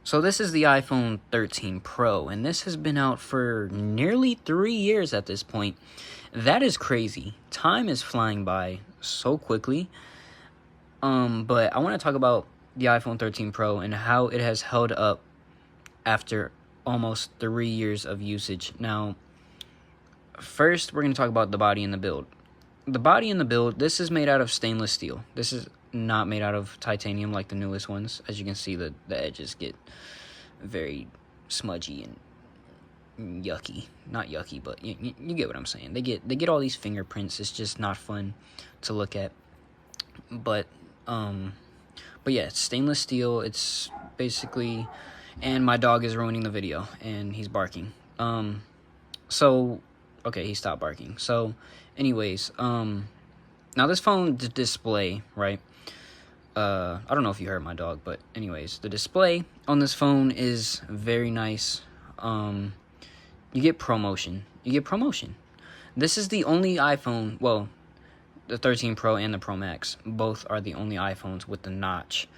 So this is the iPhone 13 Pro, and this has been out for nearly 3 years at this point. That is crazy. Time is flying by so quickly. But I want to talk about the iPhone 13 Pro and how it has held up after almost 3 years of usage. Now, first we're going to talk about the body and the build. The body and the build, this is made out of stainless steel. This is not made out of titanium like the newest ones. As you can see, the edges get very smudgy and yucky. Not yucky, but you get what I'm saying. They get all these fingerprints. It's just not fun to look at. But yeah, it's stainless steel. It's basically, and my dog is ruining the video and he's barking. So okay, he stopped barking. So anyways, now this phone display, right? I don't know if you heard my dog, but anyways, the display on this phone is very nice. You get ProMotion. This is the only iPhone, well, the 13 Pro and the Pro Max, both are the only iPhones with the notch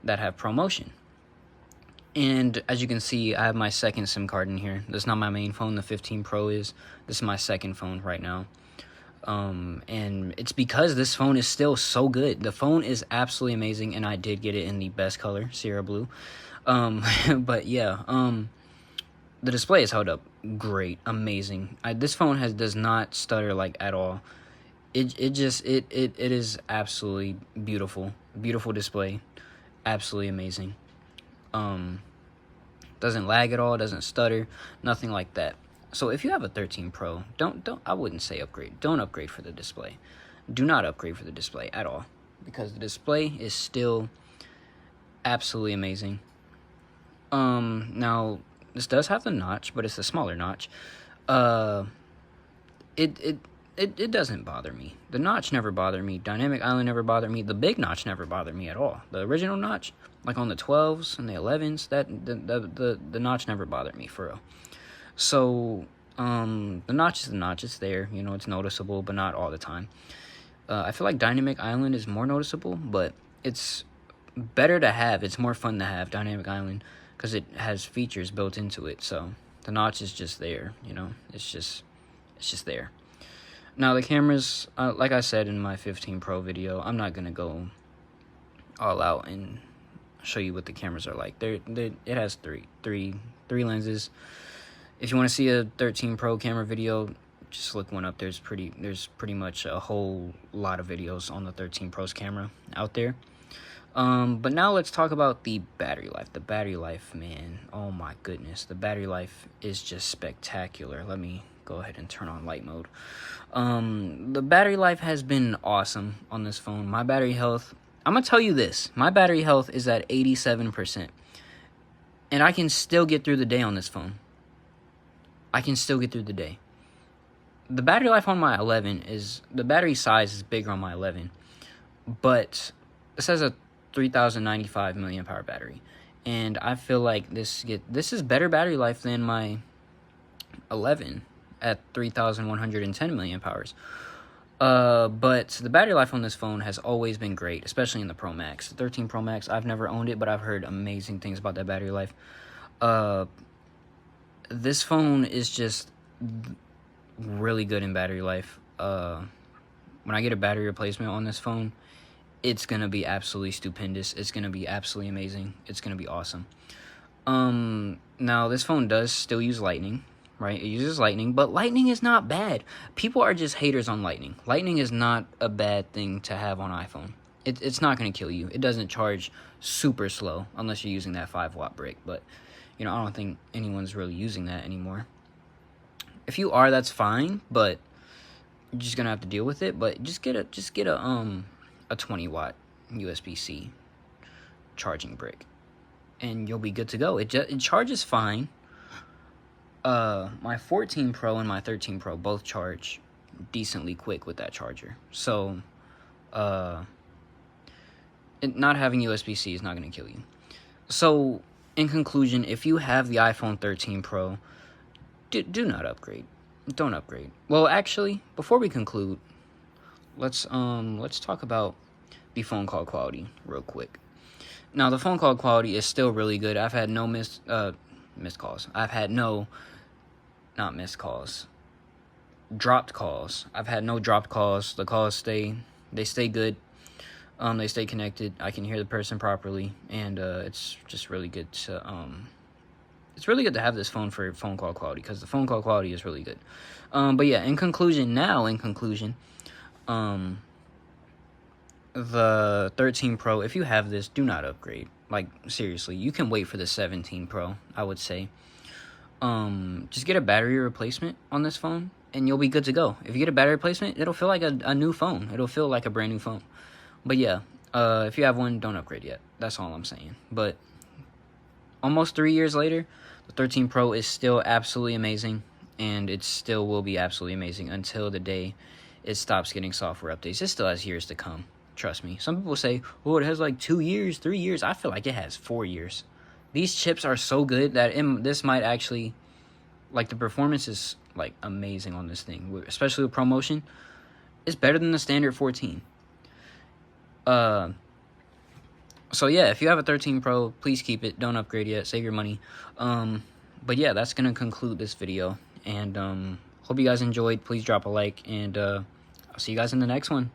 that have ProMotion. And as you can see, I have my second SIM card in here. This is not my main phone, the 15 Pro is. This is my second phone right now. And it's because this phone is still so good. The phone is absolutely amazing, and I did get it in the best color, Sierra Blue. But yeah, the display has held up great, amazing. This phone does not stutter like at all. It is absolutely beautiful display, absolutely amazing. Doesn't lag at all, doesn't stutter, nothing like that. So if you have a 13 Pro, I wouldn't say upgrade. Don't upgrade for the display. Do not upgrade for the display at all, because the display is still absolutely amazing. Now this does have the notch, but it's a smaller notch. It doesn't bother me. The notch never bothered me. Dynamic Island never bothered me. The big notch never bothered me at all. The original notch, like on the 12s and the 11s, the notch never bothered me for real. So, the notch is the notch. It's there. You know, it's noticeable, but not all the time. I feel like Dynamic Island is more noticeable, but it's better to have. It's more fun to have Dynamic Island because it has features built into it. So, the notch is just there, you know. It's just there. Now, the cameras, like I said in my 15 Pro video, I'm not going to go all out and show you what the cameras are like. It has three lenses. If you want to see a 13 Pro camera video, just look one up. There's pretty much a whole lot of videos on the 13 Pro's camera out there. But now let's talk about the battery life. The battery life, man, oh my goodness. The battery life is just spectacular. Let me go ahead and turn on light mode. The battery life has been awesome on this phone. My battery health, I'm going to tell you this. My battery health is at 87%. And I can still get through the day on this phone. The battery life on my 11 the battery size is bigger on my 11, but this has a 3095 milliamp hour battery, and I feel like this is better battery life than my 11 at 3110 milliamp hours. But the battery life on this phone has always been great, especially in the Pro Max. The 13 Pro Max, I've never owned it, but I've heard amazing things about that battery life. This phone is just really good in battery life. When I get a battery replacement on this phone, it's gonna be absolutely stupendous. It's gonna be absolutely amazing. It's gonna be awesome. Now this phone does still use Lightning, right? It uses Lightning, but Lightning is not bad. People are just haters on Lightning. Lightning is not a bad thing to have on iPhone. It's not gonna kill you. It doesn't charge super slow unless you're using that 5-watt brick, but you know, I don't think anyone's really using that anymore. If you are, that's fine, but you're just gonna have to deal with it. But just get a 20-watt USB-C charging brick, and you'll be good to go. It charges fine. My 14 Pro and my 13 Pro both charge decently quick with that charger. So, not having USB-C is not gonna kill you. So, in conclusion, if you have the iPhone 13 Pro, do not upgrade. Don't upgrade. Well, actually, before we conclude, let's talk about the phone call quality real quick. Now, the phone call quality is still really good. I've had no missed calls. I've had no, not missed calls, dropped calls. I've had no dropped calls. The calls stay good. They stay connected. I can hear the person properly, and it's just really good to it's really good to have this phone for phone call quality, because the phone call quality is really good. But yeah, in conclusion, the 13 Pro, if you have this, do not upgrade. Like, seriously, you can wait for the 17 Pro, I would say. Just get a battery replacement on this phone, and you'll be good to go. If you get a battery replacement, it'll feel like a new phone. It'll feel like a brand new phone. But yeah, if you have one, don't upgrade yet. That's all I'm saying. But almost 3 years later, the 13 Pro is still absolutely amazing, and it still will be absolutely amazing until the day it stops getting software updates. It still has years to come. Trust me. Some people say, oh, it has like 2 years, 3 years. I feel like it has 4 years. These chips are so good that this might actually, like, the performance is, like, amazing on this thing, especially with ProMotion. It's better than the standard 14. So yeah, if you have a 13 Pro, please keep it. Don't upgrade yet. Save your money. But yeah, that's gonna conclude this video. And hope you guys enjoyed. Please drop a like, and I'll see you guys in the next one.